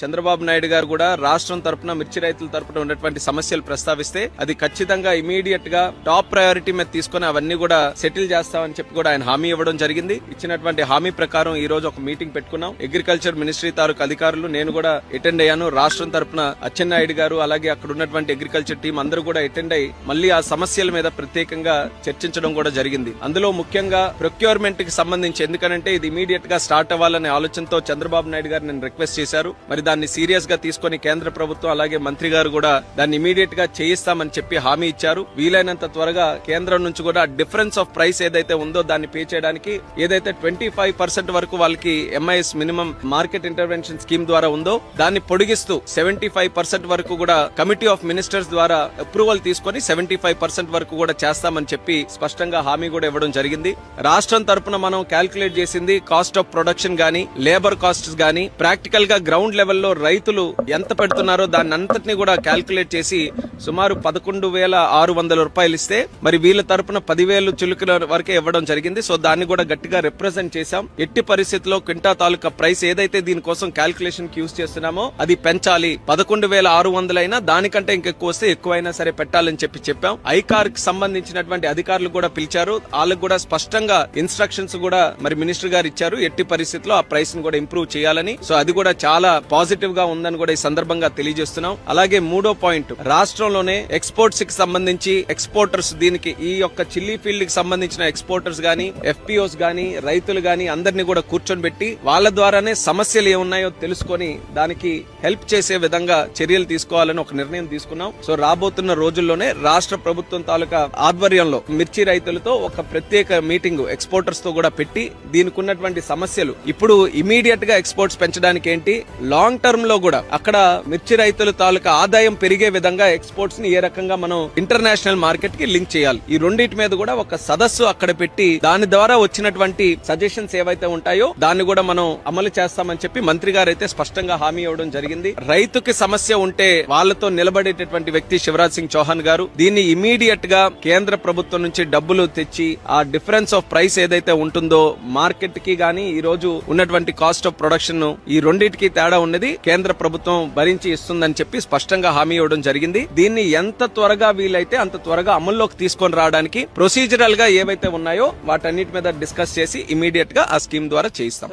చంద్రబాబు నాయుడు గారు కూడా రాష్ట్రం తరపున మిర్చి రైతుల తరపున ఉన్నటువంటి సమస్యలు ప్రస్తావిస్తే అది ఖచ్చితంగా ఇమీడియట్ గా టాప్ ప్రయారిటీ మీద తీసుకుని అవన్నీ కూడా సెటిల్ చేస్తామని చెప్పి కూడా ఆయన హామీ ఇవ్వడం జరిగింది. ఇచ్చినటువంటి హామీ ప్రకారం ఈ రోజు ఒక మీటింగ్ పెట్టుకున్నాం. అగ్రికల్చర్ మినిస్ట్రీ తాలూకు అధికారులు నేను కూడా అటెండ్ అయ్యాను. రాష్ట్రం తరపున అచ్చెన్నాయుడు గారు అలాగే అక్కడ ఉన్నటువంటి అగ్రికల్చర్ టీం అందరూ కూడా అటెండ్ అయ్యి మళ్ళీ ఆ సమస్యల మీద ప్రత్యేకంగా చర్చించడం కూడా జరిగింది. అందులో ముఖ్యంగా ప్రొక్యూర్మెంట్ కి సంబంధించి ఎందుకంటే ఇది ఇమీడియట్ గా స్టార్ట్ అవ్వాలనే ఆలోచనతో చంద్రబాబు నాయుడు గారు నేను రిక్వెస్ట్ చేశారు. మరి దాన్ని సీరియస్ గా తీసుకుని కేంద్ర ప్రభుత్వం అలాగే మంత్రి గారు కూడా దాన్ని ఇమీడియట్ గా చేయిస్తామని చెప్పి హామీ ఇచ్చారు. వీలైనంత త్వరగా కేంద్రం నుంచి కూడా డిఫరెన్స్ ఆఫ్ ప్రైస్ ఏదైతే ఉందో దాన్ని పే చేయడానికి ఏదైతే 25% వరకు వాళ్ళకి MIS minimum market intervention scheme ద్వారా ఉందో దాన్ని పొడిగిస్తూ 75% వరకు కూడా కమిటీ ఆఫ్ మినిస్టర్స్ ద్వారా అప్రూవల్ తీసుకుని 75% వరకు కూడా చేస్తామని చెప్పి స్పష్టంగా హామీ కూడా ఇవ్వడం జరిగింది. రాష్ట్రం తరపున మనం క్యాల్కులేట్ చేసింది కాస్ట్ ఆఫ్ ప్రొడక్షన్ గానీ లేబర్ కాస్ట్స్ గానీ ప్రాక్టికల్ గా గ్రౌండ్ లెవెల్లో రైతులు ఎంత పెడుతున్నారో దాన్ని అంతటినీ కూడా క్యాల్కులేట్ చేసి సుమారు 11,600 రూపాయలు ఇస్తే మరి వీళ్ళ తరపున 10,000 చిలుకల వరకే ఇవ్వడం జరిగింది. సో దాన్ని కూడా గట్టిగా రిప్రజెంట్ చేశాం. ఎట్టి పరిస్థితుల్లో క్వింటా తాలూకా ప్రైస్ ఏదైతే దీనికోసం క్యాల్కులేషన్ కి యూజ్ చేస్తున్నామో అది పెంచాలి. 11,600 అయినా దానికంటే ఇంకెక్కువ వస్తే ఎక్కువైనా సరే పెట్టాలని చెప్పాం. ఐకార్ కి సంబంధించినటువంటి అధికారులు కూడా పిలిచారు. వాళ్ళకు కూడా స్పష్టంగా ఇన్స్ట్రక్షన్స్ కూడా మరి మినిస్టర్ గారు ఇచ్చారు. ఎట్టి పరిస్థితుల్లో ఆ ప్రైస్ ను కూడా ఇంప్రూవ్ చేయాలని. సో అది కూడా చాలా పాజిటివ్ గా ఉందని కూడా ఈ సందర్భంగా తెలియజేస్తున్నాం. అలాగే మూడో పాయింట్, రాష్ట్రంలోనే ఎక్స్పోర్ట్స్ కి సంబంధించి ఎక్స్పోర్టర్స్ దీనికి ఈ యొక్క చిల్లీ ఫీల్డ్ కి సంబంధించిన ఎక్స్పోర్టర్స్ గానీ ఎఫ్పిఓస్ గానీ రైతులు గానీ అందరినీ కూడా కూర్చొని పెట్టి వాళ్ళ ద్వారానే సమస్యలు ఏమున్నాయో తెలుసుకొని దానికి హెల్ప్ చేసే విధంగా చర్యలు తీసుకోవాలని ఒక నిర్ణయం తీసుకున్నాం. సో రాబోతున్న రోజుల్లోనే రాష్ట్ర ప్రభుత్వం తాలూకా ఆధ్వర్యంలో మిర్చి రైతులతో ఒక ప్రత్యేక మీటింగ్ ఎక్స్పోర్టర్స్ తో కూడా పెట్టి దీనికి ఉన్నటువంటి సమస్యలు ఇప్పుడు ఇమీడియట్ గా ఎక్స్పోర్ట్స్ పెంచడానికి ఏంటి, లాంగ్ టర్మ్ లో కూడా అక్కడ మిర్చి రైతుల తాలూకా ఆదాయం పెరిగే విధంగా ఎక్స్పోర్ట్స్ ని ఏ రకంగా మనం ఇంటర్నేషనల్ మార్కెట్ కి లింక్ చేయాలి. ఈ రెండింటి మీద కూడా ఒక సదస్సు అక్కడ పెట్టి దాని ద్వారా వచ్చినటువంటి సజెషన్స్ ఏవైతే ఉంటాయో దాన్ని కూడా మనం అమలు చేస్తామని చెప్పి మంత్రి గారు అయితే స్పష్టంగా హామీ ఇవ్వడం జరిగింది. రైతుకి సమస్య ఉంటే వాళ్ళతో నిలబడేటటువంటి వ్యక్తి శివరాజ్ సింగ్ చౌహాన్ గారు. దీన్ని ఇమీడియట్ గా కేంద్ర ప్రభుత్వం నుంచి డబ్బులు తెచ్చి ఆ డిఫరెన్స్ ఆఫ్ ప్రైస్ ఏదైతే ఉంటుందో మార్కెట్ కి గానీ ఈ రోజు ఉన్నటువంటి కాస్ట్ ఆఫ్ ప్రొడక్షన్ ఈ రెండింటికి తేడా ఉన్నది కేంద్ర ప్రభుత్వం భరించి ఇస్తుందని చెప్పి స్పష్టంగా హామీ ఇవ్వడం జరిగింది. దీన్ని ఎంత త్వరగా వీలైతే అంత త్వరగా అమల్లోకి తీసుకొని రావడానికి ప్రొసీజరల్ గా ఏవైతే ఉన్నాయో వాటన్నిటి మీద డిస్కస్ చేసి ఇమీడియట్ గా ఆ స్కీమ్ ద్వారా చేయిస్తాం.